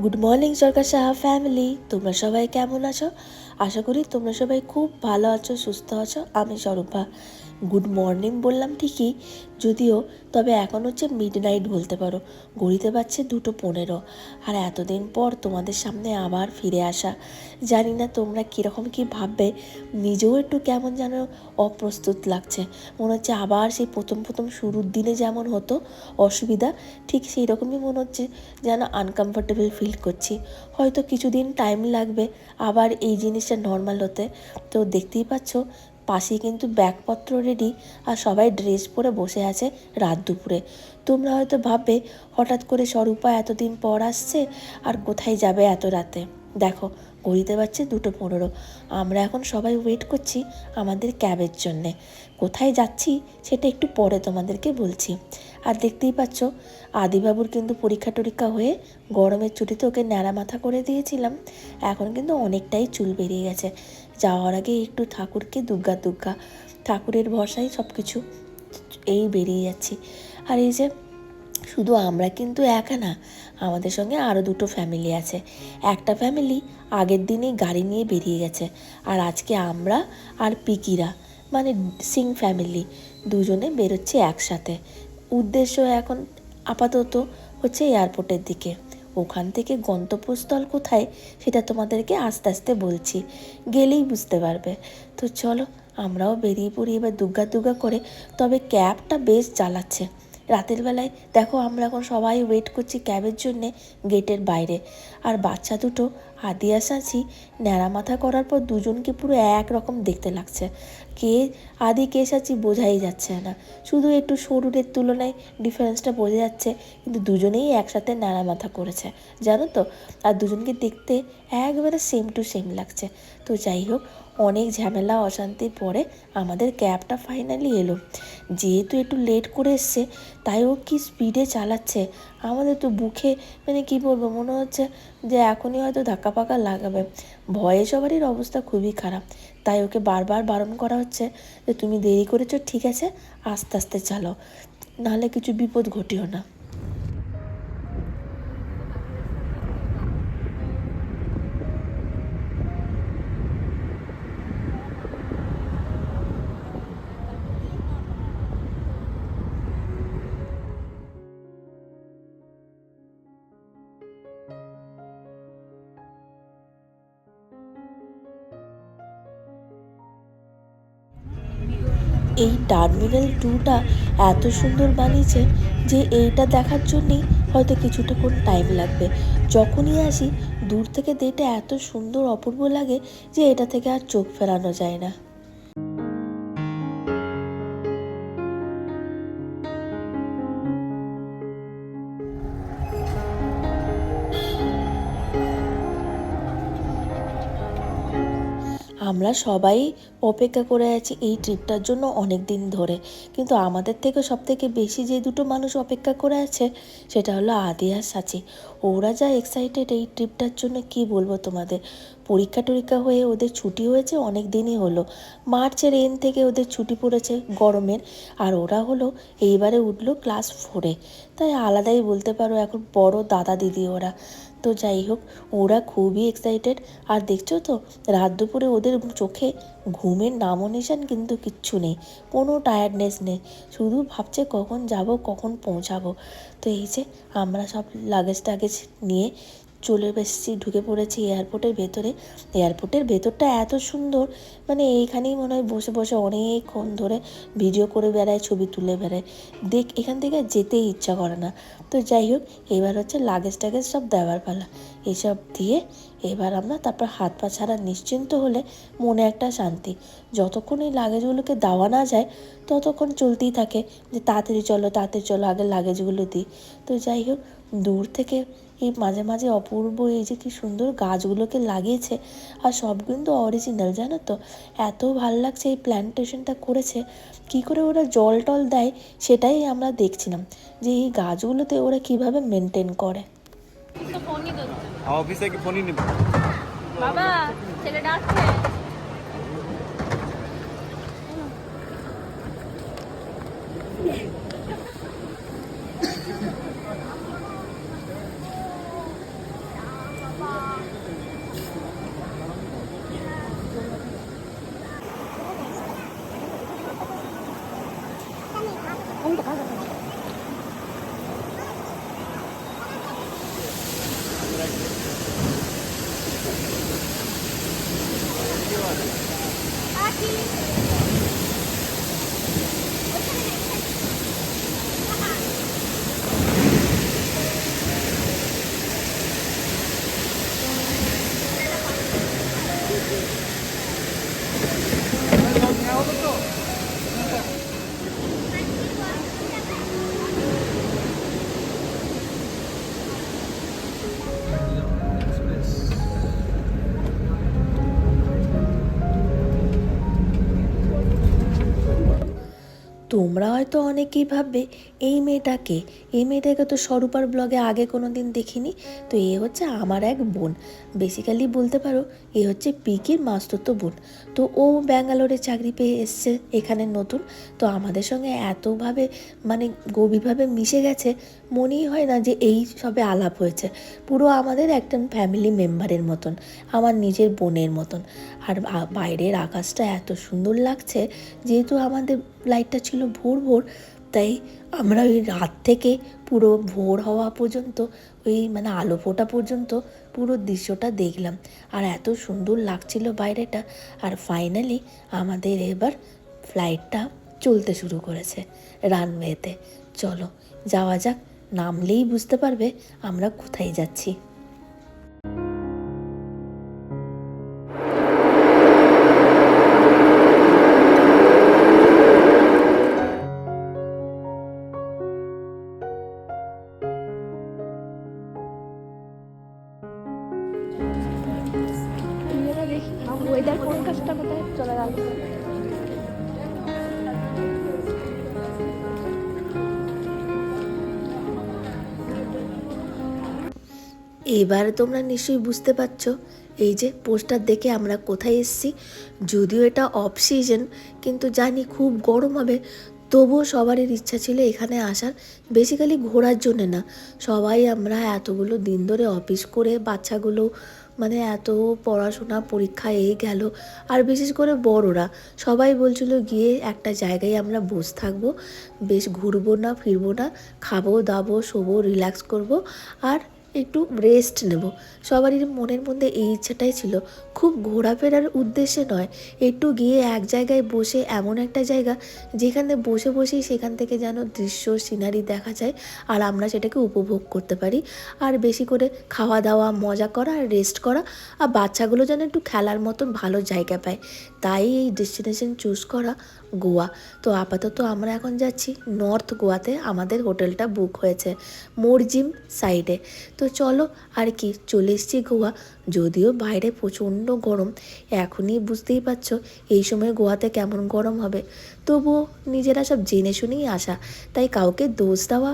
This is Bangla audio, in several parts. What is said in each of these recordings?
গুড মর্নিং সরকার সাহা ফ্যামিলি, তোমরা সবাই কেমন আছো? আশা করি তোমরা সবাই খুব ভালো আছো, সুস্থ আছো। আমি স্বরূপা। গুড মর্নিং বললাম ঠিকই, যদিও তবে এখন হচ্ছে মিডনাইট বলতে পারো। ঘড়িতে বাজছে 2:15। আর এতদিন পর তোমাদের সামনে আবার ফিরে আসা। জানি না তোমরা কীরকম কী ভাববে, নিজেও একটু কেমন যেন অপ্রস্তুত লাগছে। মনে হচ্ছে আবার সেই প্রথম প্রথম শুরুর দিনে যেমন হতো অসুবিধা, ঠিক সেই রকমই মনে হচ্ছে, যেন আনকমফোর্টেবল ফিল করছি। হয়তো কিছুদিন টাইম লাগবে আবার এই জিনিসটা নর্মাল হতে। তো দেখতেই পাচ্ছ পাশেই কিন্তু ব্যাগপত্র রেডি, আর সবাই ড্রেস পরে বসে আছে রাত দুপুরে। তোমরা হয়তো ভাববে হঠাৎ করে স্বরূপা এতদিন পর আসছে আর কোথায় যাবে এত রাতে। দেখো ঘড়িতে বাজছে 2:15। আমরা এখন সবাই ওয়েট করছি আমাদের ক্যাবের জন্যে। কোথায় যাচ্ছি সেটা একটু পরে তোমাদেরকে বলছি। আর দেখতেই পাচ্ছ আদিবাবুর কিন্তু পরীক্ষা টরীক্ষা হয়ে গরমের ছুটিতে ওকে ন্যাড়া মাথা করে দিয়েছিলাম। এখন কিন্তু অনেকটাই চুল বেরিয়ে গেছে। যাওয়ার আগে একটু ঠাকুরকে দুগ্গা দুগ্গা, ঠাকুরের ভরসায় সব কিছু এই বেরিয়ে যাচ্ছি। আর এই যে শুধু আমরা কিন্তু একা না, আমাদের সঙ্গে আরও দুটো ফ্যামিলি আছে। একটা ফ্যামিলি আগের দিনই গাড়ি নিয়ে বেরিয়ে গেছে, আর আজকে আমরা আর পিকিরা মানে সিং ফ্যামিলি দুজনে বেরোচ্ছি একসাথে। উদ্দেশ্য এখন আপাতত হচ্ছে এয়ারপোর্টের দিকে। ওখান থেকে গন্তব্যস্থল কোথায় সেটা তোমাদেরকে আস্তে আস্তে বলছি, গেলেই বুঝতে পারবে। তো চলো আমরাও বেরিয়ে পড়ি এবার দুগ্গা দুগ্গা করে। তবে ক্যাবটা বেশ জ্বালাচ্ছে রাতের বেলায়। দেখো আমরা এখন সবাই ওয়েট করছি ক্যাবের জন্যে গেটের বাইরে। আর বাচ্চা দুটো আদি আসাছি ন্যাড়া মাথা করার পর দুজনকে পুরো একরকম দেখতে লাগছে। কে আদি কে সাচি বোঝাই যাচ্ছে না, শুধু একটু শরীরের তুলনায় ডিফারেন্সটা বোঝা যাচ্ছে। কিন্তু দুজনেই একসাথে ন্যাড়া মাথা করেছে, জানো তো। আর দুজনকে দেখতে একবারে সেম টু সেম লাগছে। তো যাই হোক, অনেক ঝামেলা অশান্তির পরে আমাদের ক্যাবটা ফাইনালি এলো। যেহেতু একটু লেট করে এসছে তাই ও কি স্পিডে চালাচ্ছে, আমাদের তো বুকে মানে কি বলবো, মনে হচ্ছে যে এখনই হয়তো ধাক্কা পাকা লাগাবে। ভয়ে সবারই অবস্থা খুবই খারাপ। তাই ওকে বারবার বারণ করা হচ্ছে যে তুমি দেরি করেছো, ঠিক আছে আস্তে আস্তে চালাও, নাহলে কিছু বিপদ ঘটিও না। এই টার্মিনাল 2টা এত সুন্দর বানিয়েছে যে এইটা দেখার জন্যেই হয়তো কিছুটাক্ষণ টাইম লাগবে। যখনই আসি দূর থেকে দেখতে এত সুন্দর অপূর্ব লাগে যে এটা থেকে আর চোখ ফেরানো যায় না। আমরা সবাই অপেক্ষা করে আছি এই ট্রিপটার জন্য অনেক দিন ধরে। কিন্তু আমাদের থেকে সবথেকে বেশি যে দুটো মানুষ অপেক্ষা করে আছে সেটা হলো আদি আর সাচি। ওরা যা এক্সাইটেড এই ট্রিপটার জন্য কি বলবো তোমাদের। পরীক্ষা টরীক্ষা হয়ে ওদের ছুটি হয়েছে অনেক দিনই হলো, মার্চের এন্ড থেকে ওদের ছুটি পড়েছে গরমের। আর ওরা হলো এইবারে উঠলো ক্লাস 4-এ, তাই আলাদাই বলতে পারো এখন বড় দাদা দিদি ওরা। তো যাই হোক, ওরা খুবই এক্সাইটেড। আর দেখছো তো রাত দুপুরে ওদের চোখে ঘুমের নামও নিশান কিন্তু কিচ্ছু নেই, কোনো টায়ার্ডনেস নেই, শুধু ভাবছে কখন যাব কখন পৌঁছাবো। তো এই যে আমরা সব লাগেজ টাগেজ নিয়ে চলে এসেছি, ঢুকে পড়েছি এয়ারপোর্টের ভেতরে। এয়ারপোর্টের ভেতরটা এত সুন্দর, মানে এইখানেই মনে হয় বসে বসে অনেকক্ষণ ধরে ভিডিও করে বেড়ায়, ছবি তুলে বেড়ায়। এখান থেকে যেতেই ইচ্ছা করে না। তো যাই হোক, এবার হচ্ছে লাগেজ টাগেজ সব দেওয়ার পালা। এসব দিয়ে এবার আমরা তারপর হাত পা ছাড়া নিশ্চিন্ত হলে মনে একটা শান্তি। যতক্ষণ এই লাগেজগুলোকে দেওয়া না যায় ততক্ষণ চলতেই থাকে যে তাড়াতাড়ি চলো তাড়াতাড়ি চলো, আগে লাগেজগুলো দিই। তো যাই হোক, দূর থেকে এই মাঝে মাঝে অপূর্ব এই যে কি সুন্দর গাছগুলোকে লাগিয়েছে, আর সব কিন্তু অরিজিনাল, জানো তো। এত ভালো লাগছে এই প্ল্যান্টেশনটা করেছে। কি করে ওরা জল টল দেয় সেটাই আমরা দেখছিলাম, যে এই গাছগুলোতে ওরা কিভাবে মেনটেন করে। অফিসে কি ফোনই নিব বাবা, ছেলে ডাকছে। তোমরা হয়তো অনেকেই ভাববে এই মেয়েটাকে, এই মেয়েটাকে তো স্বরূপার ব্লগে আগে কোনো দিন দেখিনি। তো এ হচ্ছে আমার এক বোন, বেসিক্যালি বলতে পারো এ হচ্ছে পিকির মাস্তুতো বোন। তো ও ব্যাঙ্গালোরে চাকরি পেয়ে এসছে এখানে নতুন। তো আমাদের সঙ্গে এতভাবে মানে গভীরভাবে মিশে গেছে, মনেই হয় না যে এই সবে আলাপ হয়েছে। পুরো আমাদের একটা ফ্যামিলি মেম্বারের মতন, আমার নিজের বোনের মতন। আর বাইরের আকাশটা এত সুন্দর লাগছে, যেহেতু আমাদের লাইটটা ছিল ভোর ভোর, তাই আমরা ওই রাত থেকে পুরো ভোর হওয়া পর্যন্ত, ওই মানে আলো ফোটা পর্যন্ত পুরো দৃশ্যটা দেখলাম। আর এত সুন্দর লাগছিল বাইরেটা। আর ফাইনালি আমাদের এবার ফ্লাইটটা চলতে শুরু করেছে রানওয়েতে। চলো যাওয়া যাক, নামলেই বুঝতে পারবে আমরা কোথায় যাচ্ছি। দেখি ওয়েদার ফোরকাস্টটা কোথায় চলে গেল। এবার তোমরা নিশ্চয়ই বুঝতে পারছো এই যে পোস্টার দেখে আমরা কোথায় এসেছি। যদিও এটা অফ সিজন, কিন্তু জানি খুব গরম হবে, তবুও সবারই ইচ্ছা ছিল এখানে আসার। বেসিক্যালি ঘোরার জন্যে না, সবাই আমরা এতগুলো দিন ধরে অফিস করে বাচ্চাগুলো মানে এত পড়াশোনা পরীক্ষা এই গেল, আর বিশেষ করে বড়রা সবাই বলছিল গিয়ে একটা জায়গায় আমরা বসে থাকবো, বেশ ঘুরবো না ফিরবো না, খাবো দাবো শোবো রিল্যাক্স করব আর একটু রেস্ট নেব। সবারই মনের মধ্যে এই ইচ্ছাটাই ছিল, খুব ঘোরাফেরার উদ্দেশ্যে নয়, একটু গিয়ে এক জায়গায় বসে, এমন একটা জায়গা যেখানে বসে বসেই সেখান থেকে যেন দৃশ্য সিনারি দেখা যায় আর আমরা সেটাকে উপভোগ করতে পারি। আর বেশি করে খাওয়া দাওয়া মজা করা আর রেস্ট করা, আর বাচ্চাগুলো যেন একটু খেলার মতন ভালো জায়গা পায়। তাই এই ডেস্টিনেশন চুজ করা গোয়া। তো আপাতত আমরা এখন যাচ্ছি নর্থ গোয়াতে, আমাদের হোটেলটা বুক হয়েছে মরজিম সাইডে। তো চলো আর কি, চলে এসেছি গোয়া। যদিও বাইরে প্রচণ্ড গরম, এখনই বুঝতেই পারছো এই সময় গোয়াতে কেমন গরম হবে, তবুও নিজেরা সব জেনে শুনেই আসা, তাই কাউকে দোষ দেওয়া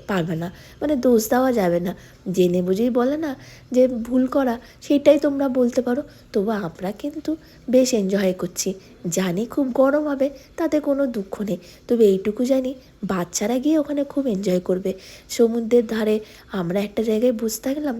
পারবে না, মানে দোষ দেওয়া যাবে না। জেনে বুঝেই বলে না যে ভুল করা, সেটাই তোমরা বলতে পারো। তবু আমরা কিন্তু বেশ এনজয় করছি, জানি খুব গরম হবে, তাতে কোনো দুঃখ নেই। তবে এইটুকু জানি বাচ্চারা গিয়ে ওখানে খুব এনজয় করবে। সমুদ্রের ধারে আমরা একটা জায়গায় বসে থাকলাম,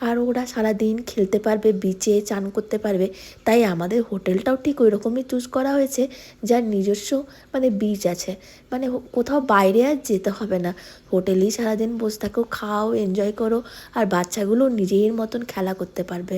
আর ওরা সারাদিন খেলতে পারবে, বিচে চান করতে পারবে। তাই আমাদের হোটেলটাও ঠিক ওই রকমই চুজ করা হয়েছে, যার নিজস্ব মানে বিচ আছে, মানে কোথাও বাইরে আর যেতে হবে না, হোটেলেই সারাদিন বসে থাকো, খাও এনজয় করো, আর বাচ্চাগুলো নিজের মতন খেলা করতে পারবে।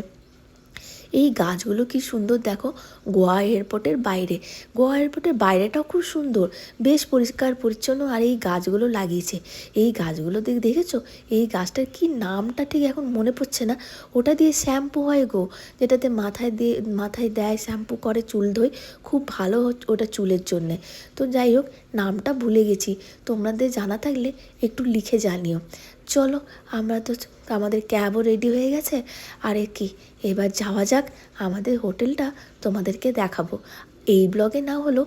এই গাছগুলো কি সুন্দর দেখো, গোয়া এয়ারপোর্টের বাইরে, গোয়া এয়ারপোর্টের বাইরেটাও খুব সুন্দর, বেশ পরিষ্কার পরিচ্ছন্ন। আর এই গাছগুলো লাগিয়েছে, এই গাছগুলো দেখেছো, এই গাছটার কি নামটা ঠিক এখন মনে পড়ছে না। ওটা দিয়ে শ্যাম্পু হয় গো, যেটাতে মাথায় দেয়, শ্যাম্পু করে, চুল ধোয়, খুব ভালো ওটা চুলের জন্যে। তো যাই হোক, নামটা ভুলে গেছি, তোমাদের জানা থাকলে একটু লিখে জানিও। চলো, আমরা তো আমাদের ক্যাবও রেডি হয়ে গেছে, আর কি এবার যাওয়া যাক আমাদের হোটেলটা তোমাদেরকে দেখাবো। এই ব্লগে না হলো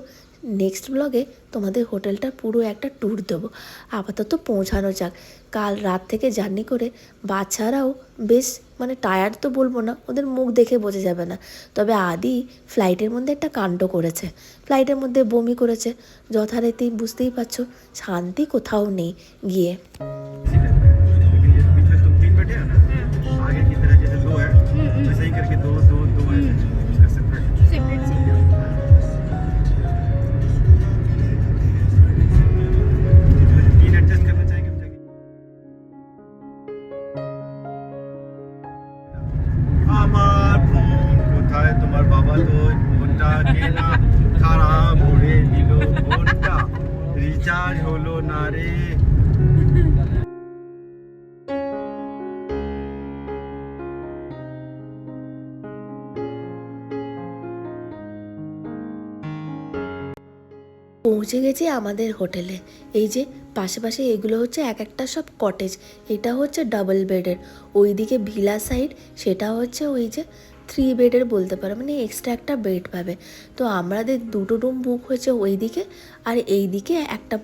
নেক্সট ব্লগে তোমাদের হোটেলটার পুরো একটা ট্যুর দেবো। আপাতত পৌঁছানো যাক, কাল রাত থেকে জার্নি করে বাচ্চারাও বেশ মানে টায়ার্ড তো বলবো না, ওদের মুখ দেখে বোঝা যাবে না, তবে আদি ফ্লাইটের মধ্যে একটা কাণ্ড করেছে, ফ্লাইটের মধ্যে বমি করেছে। যথারীতি বুঝতেই পারছো শান্তি কোথাও নেই গিয়ে। बैठे हैं ना, आगे की तरह जैसे दो है वैसे ही करके दो दो दो है उसका सेपरेट तीन एडजस्ट करना चाहेंगे আমার ফোন কোথায় তোমার বাবা তো ফোনটা কেনা খারাপ করে দিল, ফোনটা রিচার্জ হলো না রে। পৌঁছে গেছি আমাদের হোটেলে। এই যে পাশে পাশে এগুলো হচ্ছে এক একটা সব কটেজ, এটা হচ্ছে ডাবল বেডের, ওইদিকে ভিলা সাইড সেটা হচ্ছে ওই যে 3 বেডের বলতে পারো, মানে এক্সট্রা একটা বেড পাবে। তো আমাদের 2টো রুম বুক হয়েছে ওই দিকে, আর এই দিকে একটা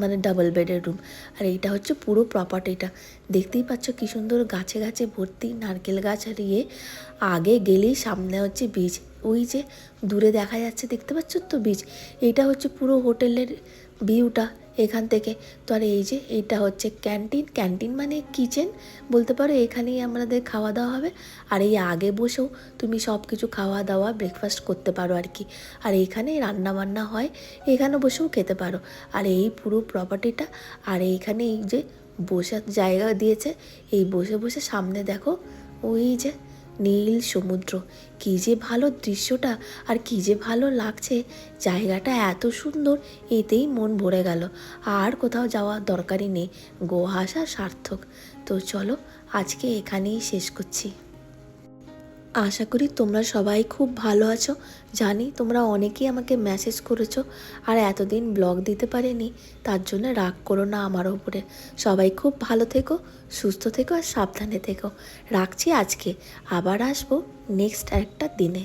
মানে ডাবল বেডের রুম। আর এইটা হচ্ছে পুরো প্রপার্টিটা, দেখতেই পাচ্ছ কি সুন্দর গাছে গাছে ভর্তি, নারকেল গাছ আর ইয়ে। আগে গেলেই সামনে হচ্ছে বিচ, ওই যে দূরে দেখা যাচ্ছে, দেখতে পাচ্ছ তো বিচ। এইটা হচ্ছে পুরো হোটেলের ভিউটা এখান থেকে। তো আর এই যে এইটা হচ্ছে ক্যান্টিন, ক্যান্টিন মানে কিচেন বলতে পারো, এখানেই আমাদের খাওয়া দাওয়া হবে। আর এই আগে বসেও তুমি সব কিছু খাওয়া দাওয়া ব্রেকফাস্ট করতে পারো আর কি। আর এইখানে রান্না বান্না হয়, এখানে বসেও খেতে পারো। আর এই পুরো প্রপার্টিটা, আর এইখানে এই যে বসার জায়গা দিয়েছে, এই বসে বসে সামনে দেখো ওই যে নীল সমুদ্র, কী যে ভালো দৃশ্যটা, আর কী যে ভালো লাগছে জায়গাটা, এত সুন্দর, এতেই মন ভরে গেল। আর কোথাও যাওয়ার দরকারই নেই, গোয়া আসা সার্থক। তো চলো আজকে এখানেই শেষ করছি। আশা করি তোমরা সবাই খুব ভালো আছো। জানি তোমরা অনেকেই আমাকে মেসেজ করেছো, আর এতদিন ব্লগ দিতে পারিনি, তার জন্য রাগ করো না আমার ওপরে। সবাই খুব ভালো থেকো, সুস্থ থেকো, আর সাবধানে থেকো। রাখছি আজকে, আবার আসবো নেক্সট একটা দিনে।